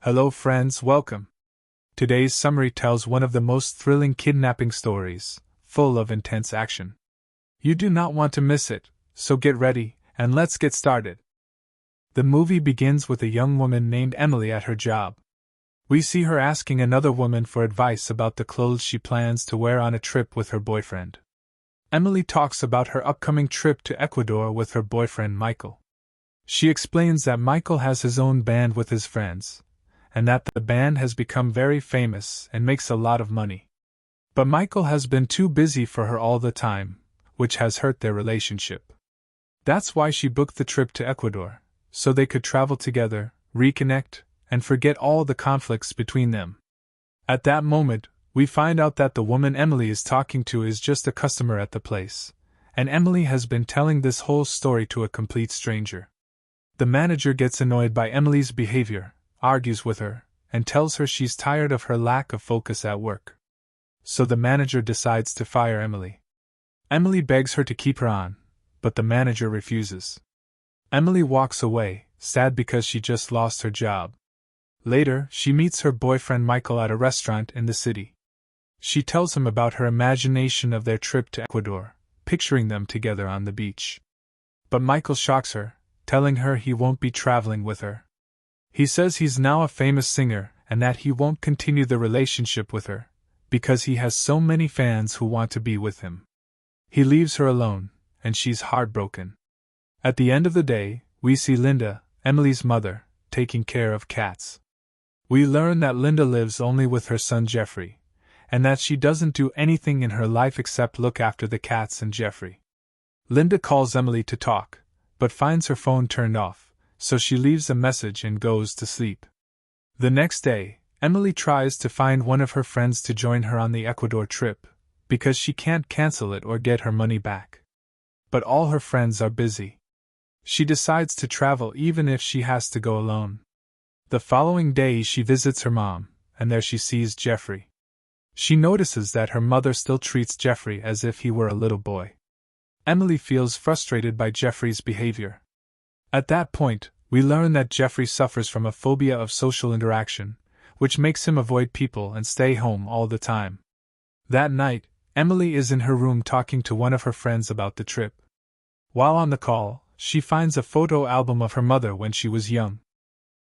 Hello friends, welcome. Today's summary tells one of the most thrilling kidnapping stories, full of intense action. You do not want to miss it, so get ready, and let's get started. The movie begins with a young woman named Emily at her job. We see her asking another woman for advice about the clothes she plans to wear on a trip with her boyfriend. Emily talks about her upcoming trip to Ecuador with her boyfriend Michael. She explains that Michael has his own band with his friends, and that the band has become very famous and makes a lot of money. But Michael has been too busy for her all the time, which has hurt their relationship. That's why she booked the trip to Ecuador, so they could travel together, reconnect, and forget all the conflicts between them. At that moment, we find out that the woman Emily is talking to is just a customer at the place, and Emily has been telling this whole story to a complete stranger. The manager gets annoyed by Emily's behavior, argues with her, and tells her she's tired of her lack of focus at work. So the manager decides to fire Emily. Emily begs her to keep her on, but the manager refuses. Emily walks away, sad because she just lost her job. Later, she meets her boyfriend Michael at a restaurant in the city. She tells him about her imagination of their trip to Ecuador, picturing them together on the beach. But Michael shocks her, telling her he won't be traveling with her. He says he's now a famous singer and that he won't continue the relationship with her, because he has so many fans who want to be with him. He leaves her alone, and she's heartbroken. At the end of the day, we see Linda, Emily's mother, taking care of cats. We learn that Linda lives only with her son Jeffrey, and that she doesn't do anything in her life except look after the cats and Jeffrey. Linda calls Emily to talk, but finds her phone turned off, so she leaves a message and goes to sleep. The next day, Emily tries to find one of her friends to join her on the Ecuador trip, because she can't cancel it or get her money back. But all her friends are busy. She decides to travel even if she has to go alone. The following day she visits her mom, and there she sees Jeffrey. She notices that her mother still treats Jeffrey as if he were a little boy. Emily feels frustrated by Jeffrey's behavior. At that point, we learn that Jeffrey suffers from a phobia of social interaction, which makes him avoid people and stay home all the time. That night, Emily is in her room talking to one of her friends about the trip. While on the call, she finds a photo album of her mother when she was young.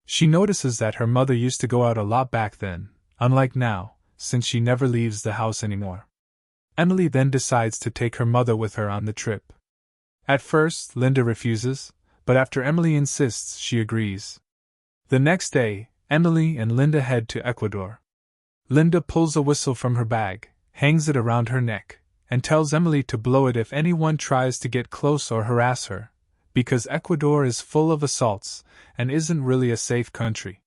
She notices that her mother used to go out a lot back then, unlike now, since she never leaves the house anymore. Emily then decides to take her mother with her on the trip. At first, Linda refuses, but after Emily insists, she agrees. The next day, Emily and Linda head to Ecuador. Linda pulls a whistle from her bag, hangs it around her neck, and tells Emily to blow it if anyone tries to get close or harass her, because Ecuador is full of assaults and isn't really a safe country.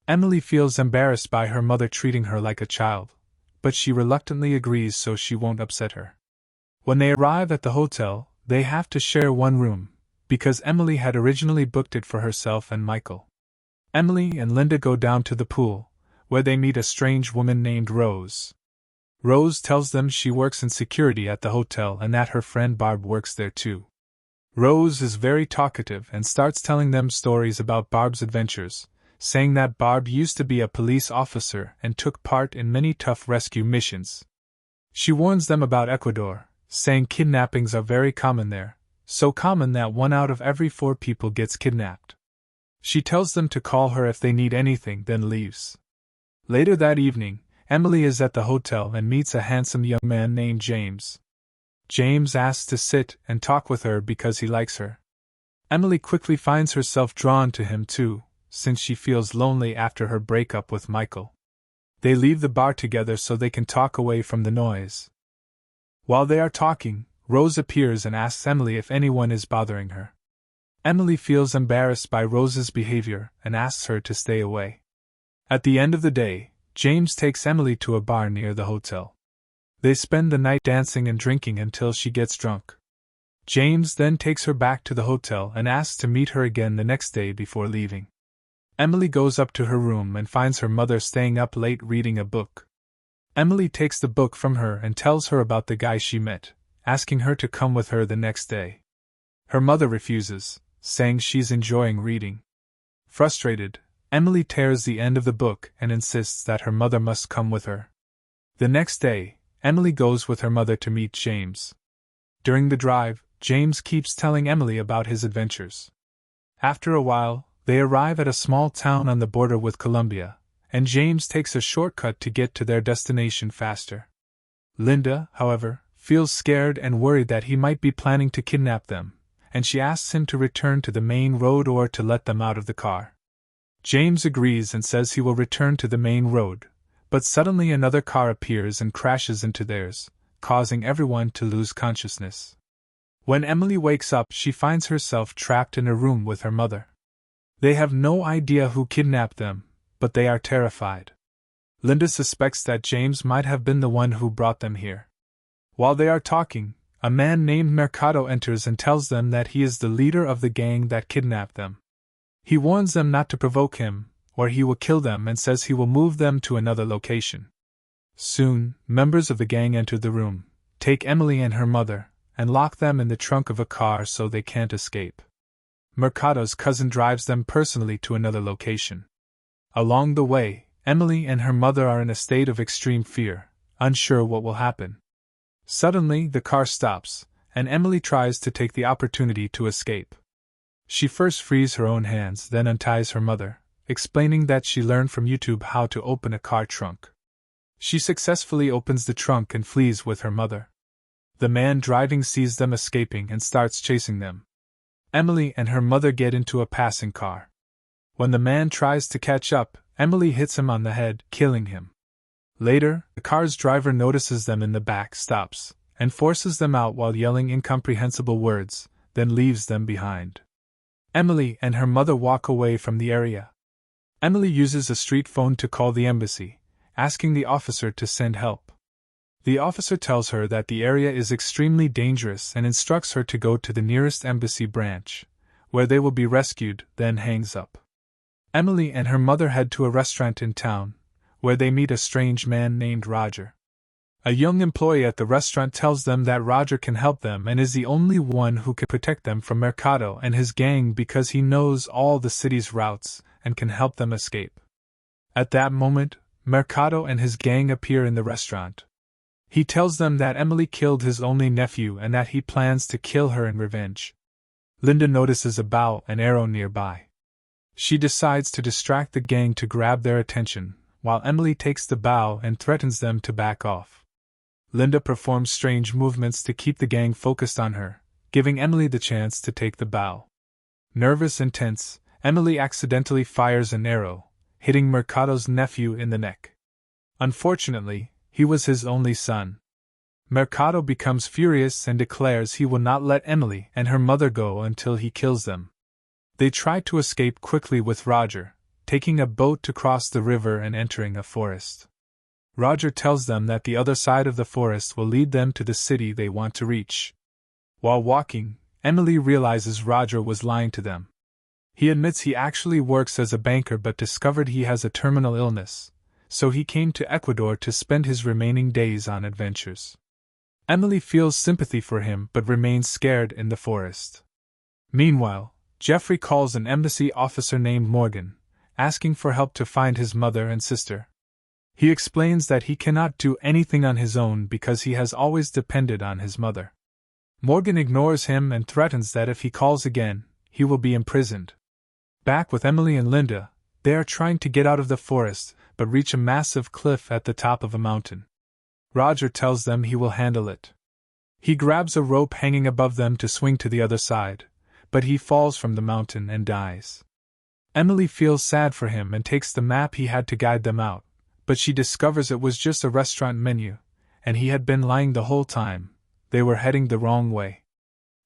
Emily feels embarrassed by her mother treating her like a child, but she reluctantly agrees so she won't upset her. When they arrive at the hotel, they have to share one room, because Emily had originally booked it for herself and Michael. Emily and Linda go down to the pool, where they meet a strange woman named Rose. Rose tells them she works in security at the hotel and that her friend Barb works there too. Rose is very talkative and starts telling them stories about Barb's adventures, saying that Barb used to be a police officer and took part in many tough rescue missions. She warns them about Ecuador, saying kidnappings are very common there, so common that 1 out of every 4 people gets kidnapped. She tells them to call her if they need anything, then leaves. Later that evening, Emily is at the hotel and meets a handsome young man named James. James asks to sit and talk with her because he likes her. Emily quickly finds herself drawn to him too, since she feels lonely after her breakup with Michael. They leave the bar together so they can talk away from the noise. While they are talking, Rose appears and asks Emily if anyone is bothering her. Emily feels embarrassed by Rose's behavior and asks her to stay away. At the end of the day, James takes Emily to a bar near the hotel. They spend the night dancing and drinking until she gets drunk. James then takes her back to the hotel and asks to meet her again the next day before leaving. Emily goes up to her room and finds her mother staying up late reading a book. Emily takes the book from her and tells her about the guy she met, asking her to come with her the next day. Her mother refuses, saying she's enjoying reading. Frustrated, Emily tears the end of the book and insists that her mother must come with her. The next day, Emily goes with her mother to meet James. During the drive, James keeps telling Emily about his adventures. After a while, they arrive at a small town on the border with Colombia, and James takes a shortcut to get to their destination faster. Linda, however, feels scared and worried that he might be planning to kidnap them, and she asks him to return to the main road or to let them out of the car. James agrees and says he will return to the main road, but suddenly another car appears and crashes into theirs, causing everyone to lose consciousness. When Emily wakes up, she finds herself trapped in a room with her mother. They have no idea who kidnapped them, but they are terrified. Linda suspects that James might have been the one who brought them here. While they are talking, a man named Mercado enters and tells them that he is the leader of the gang that kidnapped them. He warns them not to provoke him, or he will kill them, and says he will move them to another location. Soon, members of the gang enter the room, take Emily and her mother, and lock them in the trunk of a car so they can't escape. Mercado's cousin drives them personally to another location. Along the way, Emily and her mother are in a state of extreme fear, unsure what will happen. Suddenly, the car stops, and Emily tries to take the opportunity to escape. She first frees her own hands, then unties her mother, explaining that she learned from YouTube how to open a car trunk. She successfully opens the trunk and flees with her mother. The man driving sees them escaping and starts chasing them. Emily and her mother get into a passing car. When the man tries to catch up, Emily hits him on the head, killing him. Later, the car's driver notices them in the back, stops, and forces them out while yelling incomprehensible words, then leaves them behind. Emily and her mother walk away from the area. Emily uses a street phone to call the embassy, asking the officer to send help. The officer tells her that the area is extremely dangerous and instructs her to go to the nearest embassy branch, where they will be rescued, then hangs up. Emily and her mother head to a restaurant in town, where they meet a strange man named Roger. A young employee at the restaurant tells them that Roger can help them and is the only one who can protect them from Mercado and his gang because he knows all the city's routes and can help them escape. At that moment, Mercado and his gang appear in the restaurant. He tells them that Emily killed his only nephew and that he plans to kill her in revenge. Linda notices a bow and arrow nearby. She decides to distract the gang to grab their attention, while Emily takes the bow and threatens them to back off. Linda performs strange movements to keep the gang focused on her, giving Emily the chance to take the bow. Nervous and tense, Emily accidentally fires an arrow, hitting Mercado's nephew in the neck. Unfortunately, he was his only son. Mercado becomes furious and declares he will not let Emily and her mother go until he kills them. They try to escape quickly with Roger, taking a boat to cross the river and entering a forest. Roger tells them that the other side of the forest will lead them to the city they want to reach. While walking, Emily realizes Roger was lying to them. He admits he actually works as a banker but discovered he has a terminal illness, so he came to Ecuador to spend his remaining days on adventures. Emily feels sympathy for him but remains scared in the forest. Meanwhile, Jeffrey calls an embassy officer named Morgan, asking for help to find his mother and sister. He explains that he cannot do anything on his own because he has always depended on his mother. Morgan ignores him and threatens that if he calls again, he will be imprisoned. Back with Emily and Linda, they are trying to get out of the forest, but reach a massive cliff at the top of a mountain. Roger tells them he will handle it. He grabs a rope hanging above them to swing to the other side, but he falls from the mountain and dies. Emily feels sad for him and takes the map he had to guide them out, but she discovers it was just a restaurant menu, and he had been lying the whole time. They were heading the wrong way.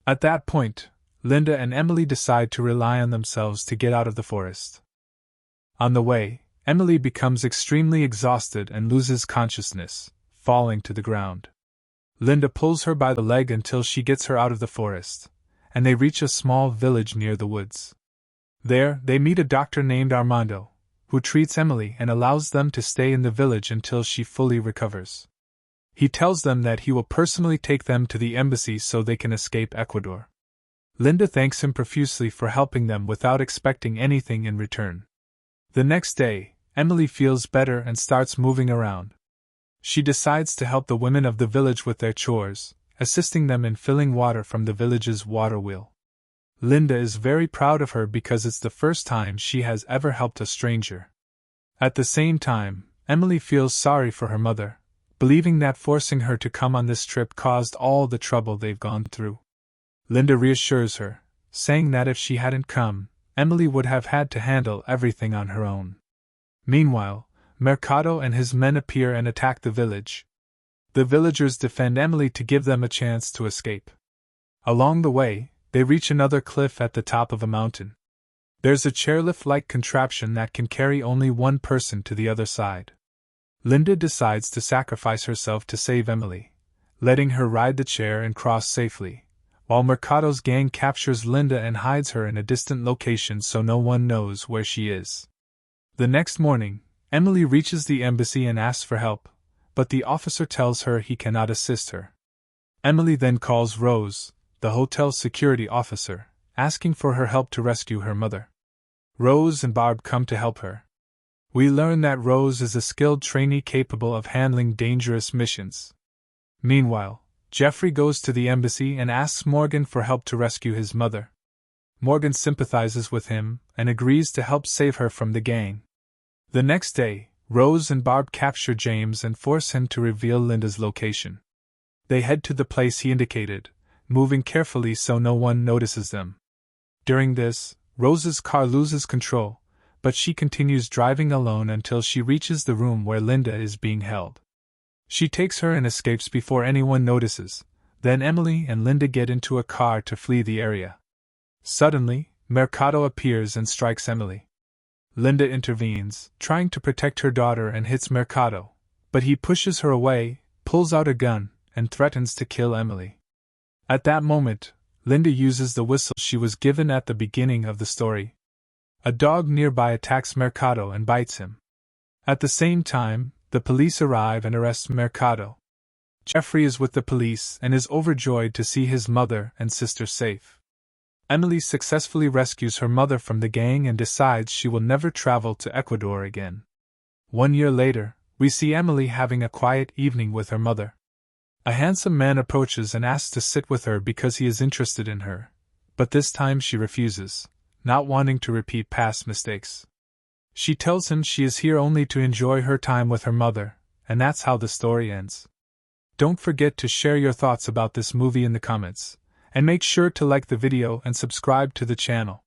At that point, Linda and Emily decide to rely on themselves to get out of the forest. On the way, Emily becomes extremely exhausted and loses consciousness, falling to the ground. Linda pulls her by the leg until she gets her out of the forest, and they reach a small village near the woods. There, they meet a doctor named Armando, who treats Emily and allows them to stay in the village until she fully recovers. He tells them that he will personally take them to the embassy so they can escape Ecuador. Linda thanks him profusely for helping them without expecting anything in return. The next day, Emily feels better and starts moving around. She decides to help the women of the village with their chores, assisting them in filling water from the village's water wheel. Linda is very proud of her because it's the first time she has ever helped a stranger. At the same time, Emily feels sorry for her mother, believing that forcing her to come on this trip caused all the trouble they've gone through. Linda reassures her, saying that if she hadn't come, Emily would have had to handle everything on her own. Meanwhile, Mercado and his men appear and attack the village. The villagers defend Emily to give them a chance to escape. Along the way, they reach another cliff at the top of a mountain. There's a chairlift-like contraption that can carry only one person to the other side. Linda decides to sacrifice herself to save Emily, letting her ride the chair and cross safely, while Mercado's gang captures Linda and hides her in a distant location so no one knows where she is. The next morning, Emily reaches the embassy and asks for help, but the officer tells her he cannot assist her. Emily then calls Rose, the hotel's security officer, asking for her help to rescue her mother. Rose and Barb come to help her. We learn that Rose is a skilled trainee capable of handling dangerous missions. Meanwhile, Jeffrey goes to the embassy and asks Morgan for help to rescue his mother. Morgan sympathizes with him and agrees to help save her from the gang. The next day, Rose and Barb capture James and force him to reveal Linda's location. They head to the place he indicated, moving carefully so no one notices them. During this, Rose's car loses control, but she continues driving alone until she reaches the room where Linda is being held. She takes her and escapes before anyone notices. Then Emily and Linda get into a car to flee the area. Suddenly, Mercado appears and strikes Emily. Linda intervenes, trying to protect her daughter, and hits Mercado, but he pushes her away, pulls out a gun, and threatens to kill Emily. At that moment, Linda uses the whistle she was given at the beginning of the story. A dog nearby attacks Mercado and bites him. At the same time, the police arrive and arrest Mercado. Jeffrey is with the police and is overjoyed to see his mother and sister safe. Emily successfully rescues her mother from the gang and decides she will never travel to Ecuador again. 1 year later, we see Emily having a quiet evening with her mother. A handsome man approaches and asks to sit with her because he is interested in her, but this time she refuses, not wanting to repeat past mistakes. She tells him she is here only to enjoy her time with her mother, and that's how the story ends. Don't forget to share your thoughts about this movie in the comments, and make sure to like the video and subscribe to the channel.